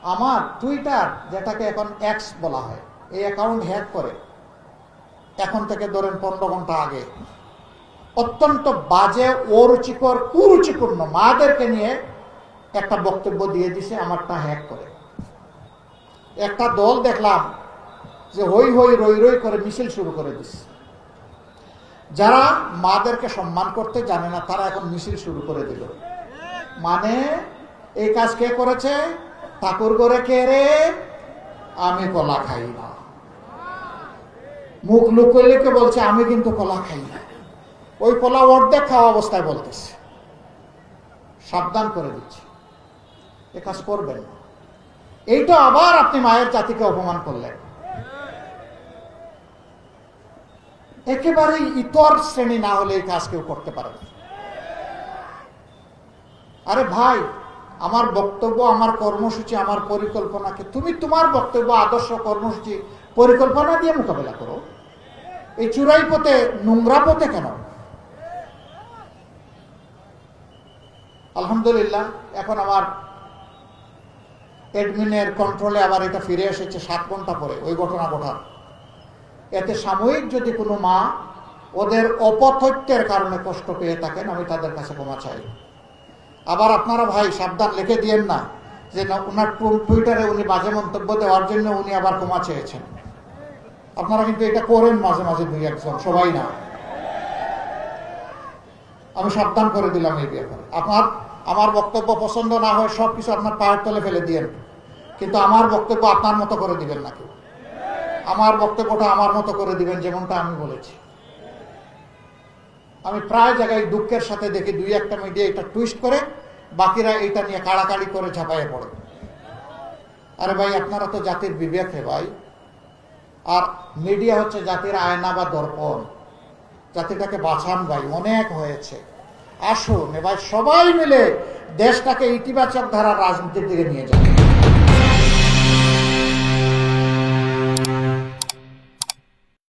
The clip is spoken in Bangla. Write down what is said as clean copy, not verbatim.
আমার টুইটার, যেটাকে এখন এক্স বলা হয়, এই অ্যাকাউন্ট হ্যাক করে এখন থেকে ধরেন 15 ঘন্টা আগে অত্যন্ত বাজে, অরুচিকর, কুরুচিপূর্ণ মাদেরকে নিয়ে একটা বক্তব্য দিয়ে দিছে আমারটা হ্যাক করে। একটা দল দেখলাম যে হই হই রই রই করে মিছিল শুরু করে দিচ্ছে। যারা মাদেরকে সম্মান করতে জানে না তারা এখন মিছিল শুরু করে দিল। মানে এই কাজ কে করেছে? ঠাকুর করে কে রে? আমি কলা খাই না। মুখ লুকোইলেকে বলছে আমি কিন্তু কলা খাই না। ওই কলা অর্ধেক খাওয়া অবস্থায় বলতেছে। সাবধান করে দিচ্ছি, এ কাজ করবেন না। এইটা আবার আপনি মায়ের জাতিকে অপমান করলেন। একেবারেই ইতর শ্রেণী না হলে এই কাজ কেউ করতে পারে না। আরে ভাই, আমার বক্তব্য, আমার কর্মসূচি, আমার পরিকল্পনাকে তুমি তোমার বক্তব্য, আদর্শ, কর্মসূচি, পরিকল্পনা দিয়ে মোকাবেলা করো। এই চূড়াই পথে, নোংরা পথে কেন? আলহামদুলিল্লাহ এখন আমার অ্যাডমিনের কন্ট্রোলে আবার এটা ফিরে এসেছে 7 ঘন্টা পরে ওই ঘটনা ঘটার। এতে সাময়িক যদি কোনো মা ওদের অপতথ্যের কারণে কষ্ট পেয়ে থাকেন, আমি তাদের কাছে ক্ষমা চাই। আবার আপনারা ভাই সাবধান, লিখে দিয়েন না যে ওনার টুইটারে উনি বাজে মন্তব্য দেওয়ার জন্য উনি আবার ক্ষমা চেয়েছেন। আপনারা কিন্তু এটা করেন মাঝে মাঝে, 2-1 জন, সবাই না। আমি সাবধান করে দিলাম এই ব্যাপারে। আমার বক্তব্য পছন্দ না হয় সবকিছু আপনার পায়ের তলে ফেলে দিয়েন, কিন্তু আমার বক্তব্য আপনার মতো করে দিবেন না কেউ। আমার বক্তব্যটা আমার মতো করে দিবেন, যেমনটা আমি বলেছি। আমি প্রায় জায়গায় দুঃখের সাথে দেখি 2-1টা মিডিয়া এটা টুইস্ট করে, বাকিরা এটা নিয়ে কাড়াকাড়ি করে ঝাঁপাইয়ে পড়ে। আরে ভাই, আপনারা তো জাতির বিবেক হে ভাই। আর মিডিয়া হচ্ছে জাতির আয়না বা দর্পণ। জাতিটাকে বাঁচান ভাই, অনেক হয়েছে। আসুন এবার সবাই মিলে দেশটাকে ইতিবাচক ধারার রাজনীতির দিকে নিয়ে যান।